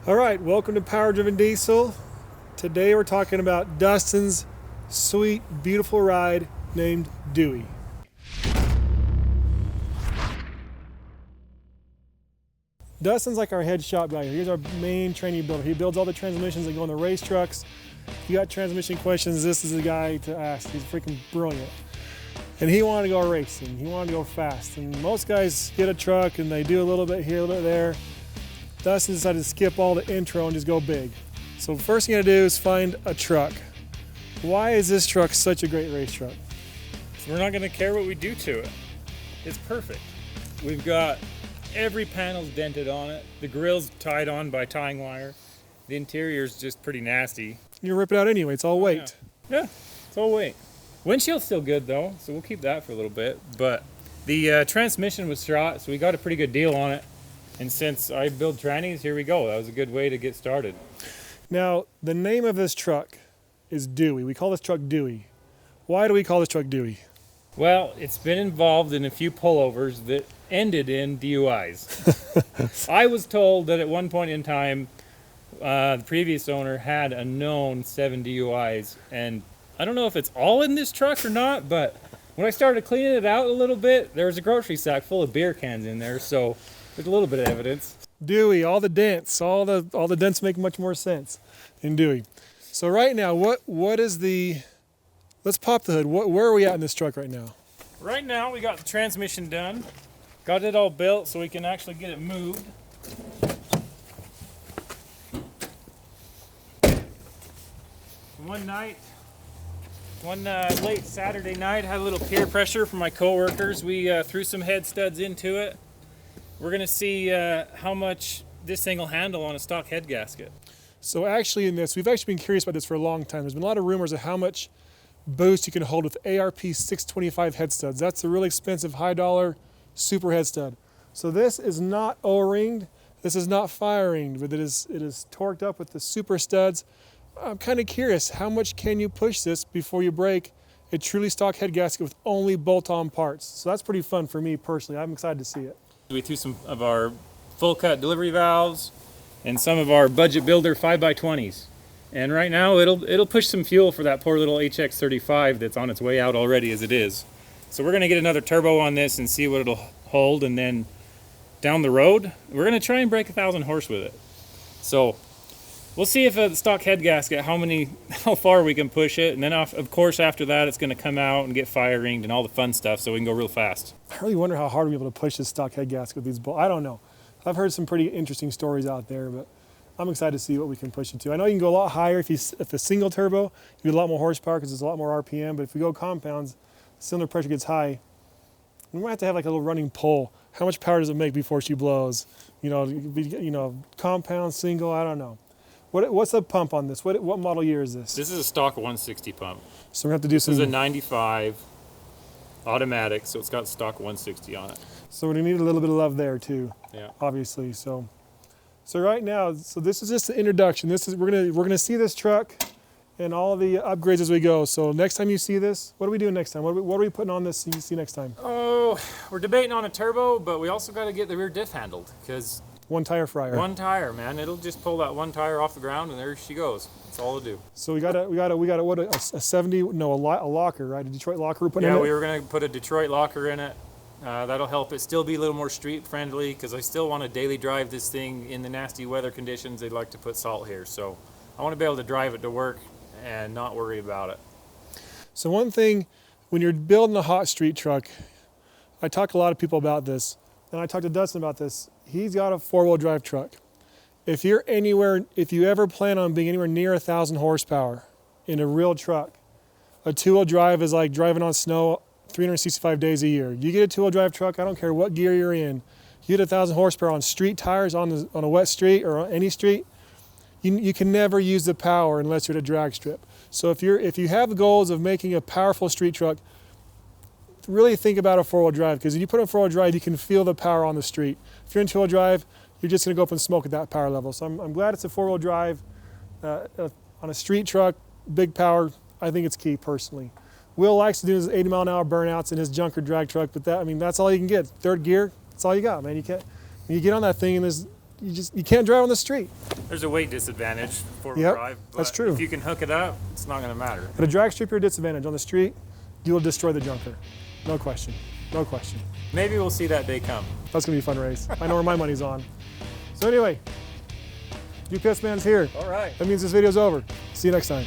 All right, welcome to Power Driven Diesel. Today we're talking about Dustin's sweet, beautiful ride named Dewey. Dustin's like our head shop guy. He's our main training builder. He builds all the transmissions that go on the race trucks. If you got transmission questions, this is the guy to ask. He's freaking brilliant. And he wanted to go racing. He wanted to go fast. And most guys get a truck and they do a little bit here, a little bit there. Dustin decided to skip all the intro and just go big. So the first thing you gotta do is find a truck. Why is this truck such a great race truck? We're not gonna care what we do to it. It's perfect. We've got every panel's dented on it. The grill's tied on by tying wire. The interior's just pretty nasty. You rip it out anyway, it's all weight. Yeah, it's all weight. Windshield's still good though, so we'll keep that for a little bit. But the transmission was shot, so we got a pretty good deal on it. And since I build trannies, here we go. That was a good way to get started. Now, the name of this truck is Dewey. We call this truck Dewey. Why do we call this truck Dewey? Well, it's been involved in a few pullovers that ended in DUIs. I was told that at one point in time, the previous owner had a known 7 DUIs. And I don't know if it's all in this truck or not, but when I started cleaning it out a little bit, there was a grocery sack full of beer cans in there. So there's a little bit of evidence. Dewey, all the dents, all the dents make much more sense in Dewey. So right now, what is the, let's pop the hood. Where are we at in this truck right now? Right now we got the transmission done. Got it all built so we can actually get it moved. One late Saturday night, had a little peer pressure from my coworkers. We threw some head studs into it. We're gonna see how much this thing will handle on a stock head gasket. So actually in this, we've actually been curious about this for a long time. There's been a lot of rumors of how much boost you can hold with ARP 625 head studs. That's a really expensive, high dollar, super head stud. So this is not O-ringed, this is not fire ringed, but it is torqued up with the super studs. I'm kind of curious, how much can you push this before you break a truly stock head gasket with only bolt-on parts? So that's pretty fun for me personally. I'm excited to see it. We threw some of our full cut delivery valves and some of our budget builder 5x20s. And right now it'll push some fuel for that poor little HX35 that's on its way out already as it is. So we're gonna get another turbo on this and see what it'll hold, and then down the road, we're gonna try and break 1,000 horse with it. So we'll see if a stock head gasket, how far we can push it, and then of course after that it's gonna come out and get fire ringed and all the fun stuff so we can go real fast. I really wonder how hard we'll be able to push this stock head gasket with these bolts. I don't know. I've heard some pretty interesting stories out there, but I'm excited to see what we can push it to. I know you can go a lot higher if a single turbo, you get a lot more horsepower because there's a lot more RPM, but if we go compounds, cylinder pressure gets high. We might have to have like a little running poll. How much power does it make before she blows? You know, compound, single, I don't know. What's the pump on this? What model year is this? This is a stock 160 pump. So we're gonna have to do some. This is a 95 automatic, so it's got stock 160 on it. So we're gonna need a little bit of love there too. Yeah. Obviously. So right now, this is just the introduction. We're gonna see this truck and all the upgrades as we go. So next time you see this, what are we doing next time? What are we putting on this you see next time? Oh, we're debating on a turbo, but we also got to get the rear diff handled because one tire fryer. One tire, man. It'll just pull that one tire off the ground and there she goes. That's all it'll do. So we got what a 70? No, a locker, right? A Detroit locker we're putting in. Yeah, it? we were gonna put a Detroit locker in it. That'll help it still be a little more street friendly because I still want to daily drive this thing in the nasty weather conditions. They'd like to put salt here, so I want to be able to drive it to work and not worry about it. So one thing, when you're building a hot street truck, I talk to a lot of people about this, and I talked to Dustin about this. He's got a 4-wheel drive truck. If you ever plan on being anywhere near 1,000 horsepower in a real truck, a 2-wheel drive is like driving on snow 365 days a year. You get a 2-wheel drive truck, I don't care what gear you're in, you get 1,000 horsepower on street tires on a wet street or on any street, you can never use the power unless you're at a drag strip. So if you have the goals of making a powerful street truck, really think about a 4-wheel drive, because if you put in a 4-wheel drive, you can feel the power on the street. If you're in 2-wheel drive, you're just going to go up and smoke at that power level. So I'm glad it's a 4-wheel drive on a street truck, big power. I think it's key personally. Will likes to do his 80 mile an hour burnouts in his junker drag truck, but that's all you can get. Third gear, that's all you got, man. You can't. When you get on that thing and you can't drive on the street. There's a weight disadvantage four-wheel Yep, drive. But that's true. If you can hook it up, it's not going to matter. At a drag strip, you're a disadvantage. On the street, you will destroy the junker. No question. No question. Maybe we'll see that day come. That's going to be a fun race. I know where my money's on. So anyway, UPS Man's here. All right. That means this video's over. See you next time.